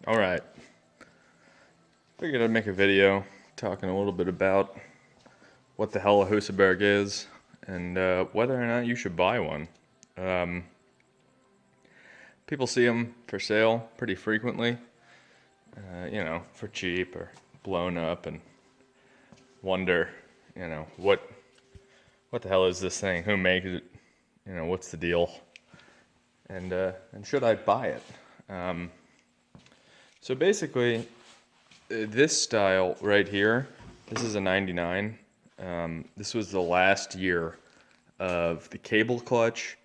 Alright, figured I'd make a video talking a little bit about what the hell a Husaberg is and whether or not you should buy one. Um, People see them for sale pretty frequently, for cheap or blown up, and wonder, what the hell is this thing? Who makes it? What's the deal? And should I buy it? Um, so basically, this style right here, this is a 99. This was the last year of the cable clutch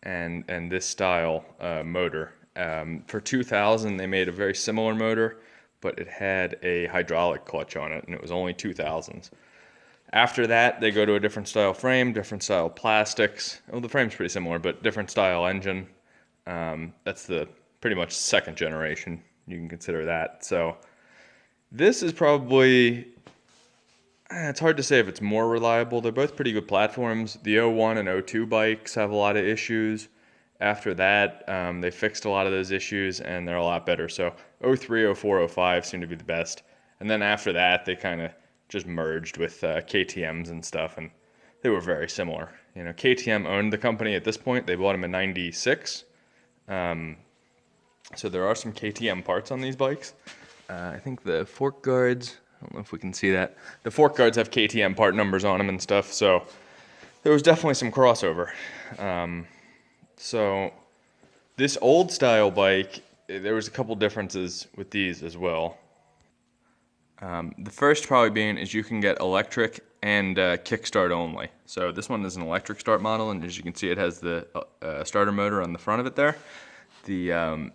and this style motor. For 2000, they made a very similar motor, but it had a hydraulic clutch on it, and it was only 2000s. After that, they go to a different style frame, different style plastics. Well, the frame's pretty similar, but different style engine. That's the pretty much second generation. You can consider that. So this is probably, it's hard to say if it's more reliable. They're both pretty good platforms. The '01 and '02 bikes have a lot of issues. After that, they fixed a lot of those issues and they're a lot better. So '03, '04, '05 seem to be the best. And then after that, they kind of just merged with KTMs and stuff, and they were very similar. KTM owned the company at this point. They bought them in '96. So there are some KTM parts on these bikes. I think the fork guards, I don't know if we can see that. The fork guards have KTM part numbers on them and stuff, so there was definitely some crossover. So this old style bike, there was a couple differences with these as well. The first probably being is you can get electric and kickstart only. So this one is an electric start model, and as you can see, it has the starter motor on the front of it there. The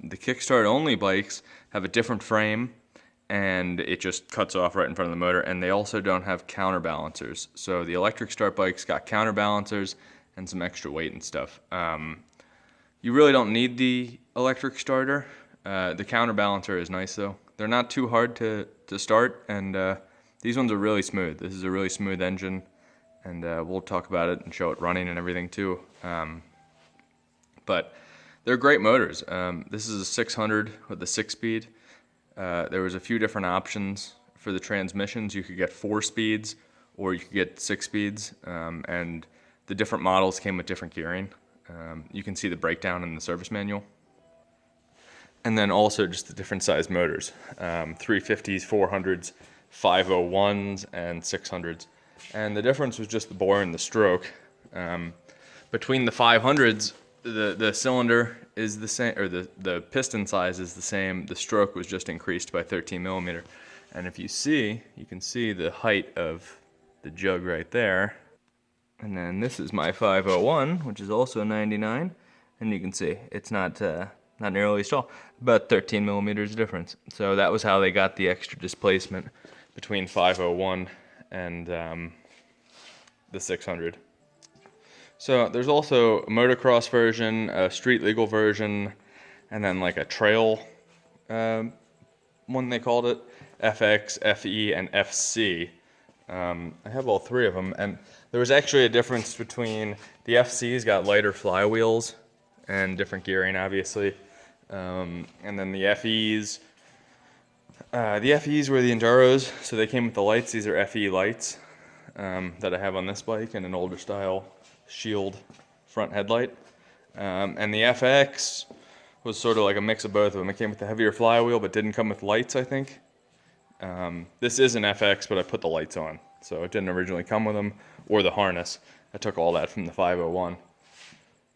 kickstart only bikes have a different frame, and it just cuts off right in front of the motor, and they also don't have counterbalancers. So the electric start bikes got counterbalancers and some extra weight and stuff. You really don't need the electric starter. The counterbalancer is nice though. They're not too hard to start, and these ones are really smooth. This is a really smooth engine, and we'll talk about it and show it running and everything too. But they're great motors. This is a 600 with a 6-speed. There was a few different options for the transmissions. You could get 4 speeds or you could get 6 speeds, and the different models came with different gearing. You can see the breakdown in the service manual. And then also just the different size motors, 350s, 400s, 501s, and 600s. And the difference was just the bore and the stroke. Between the 500s, the cylinder is the same, or the piston size is the same. The stroke was just increased by 13 millimeter. And if you see, you can see the height of the jug right there. And then this is my 501, which is also 99. And you can see it's not nearly as tall, about 13 millimeters difference. So that was how they got the extra displacement between 501 and the 600. So there's also a motocross version, a street legal version, and then like a trail one they called it, FX, FE, and FC. I have all three of them, and there was actually a difference between the FC's got lighter flywheels and different gearing, obviously. And then the FEs were the Enduros, so they came with the lights. These are FE lights that I have on this bike, and an older style shield front headlight. And the FX was sort of like a mix of both of them. It came with the heavier flywheel, but didn't come with lights, I think. This is an FX, but I put the lights on, so it didn't originally come with them, or the harness. I took all that from the 501.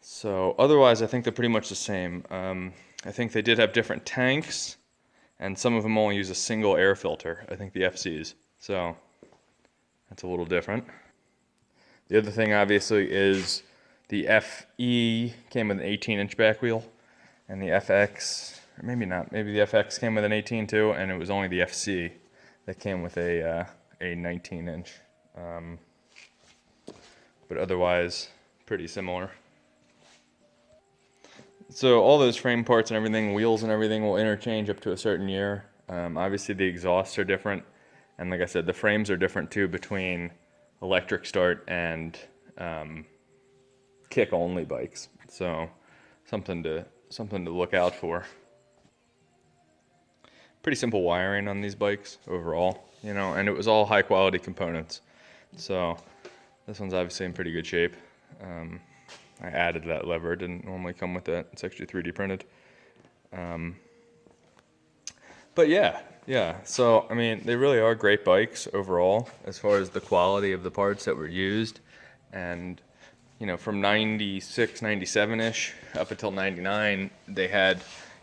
So otherwise, I think they're pretty much the same. I think they did have different tanks, and some of them only use a single air filter, I think the FCs. So that's a little different. The other thing, obviously, is the FE came with an 18-inch back wheel, and the FX, or maybe not, maybe the FX came with an 18 too, and it was only the FC that came with a 19-inch. But otherwise, pretty similar. So all those frame parts and everything, wheels and everything, will interchange up to a certain year. Obviously, the exhausts are different, and like I said, the frames are different too between electric start and kick-only bikes. So something to look out for. pretty simple wiring on these bikes overall, you know, and it was all high quality components. So this one's obviously in pretty good shape. I added that lever, it didn't normally come with it. It's actually 3D printed. But yeah. So, I mean, they really are great bikes overall as far as the quality of the parts that were used. And, you know, from 96, 97-ish up until 99, they had,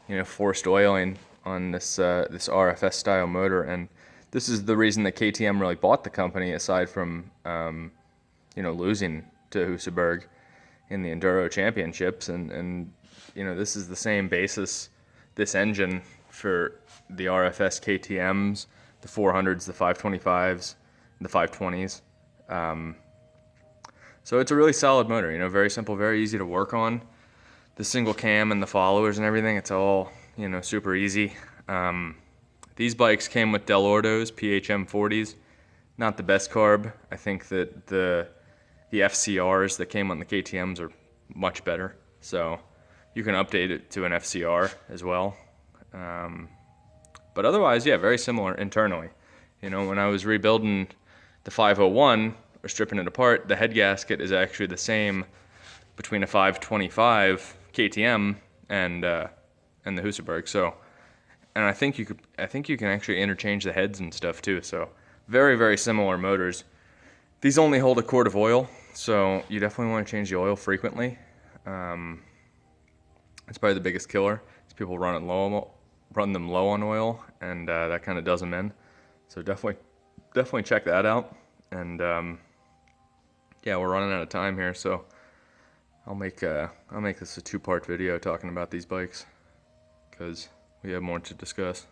you know, forced oiling on this RFS style motor. And this is the reason that KTM really bought the company, aside from, you know, losing to Husaberg in the Enduro Championships. And you know, this is the same basis, this engine, for the RFS KTMs, the 400s, the 525s, the 520s. So it's a really solid motor, you know, very simple, very easy to work on. The single cam and the followers and everything, it's all, you know, super easy. These bikes came with Del Ordo's PHM 40s. Not the best carb. I think that the FCRs that came on the KTMs are much better. So you can update it to an FCR as well. But otherwise, yeah, very similar internally. You know, when I was rebuilding the 501 or stripping it apart, the head gasket is actually the same between a 525 KTM and the Husaberg. So, and I think you can actually interchange the heads and stuff too. So, very, very similar motors. These only hold a quart of oil, so you definitely want to change the oil frequently. It's probably the biggest killer. Is people run them low on oil, and that kind of does them in. So definitely check that out. And yeah, we're running out of time here, so I'll make this a 2-part video talking about these bikes because we have more to discuss.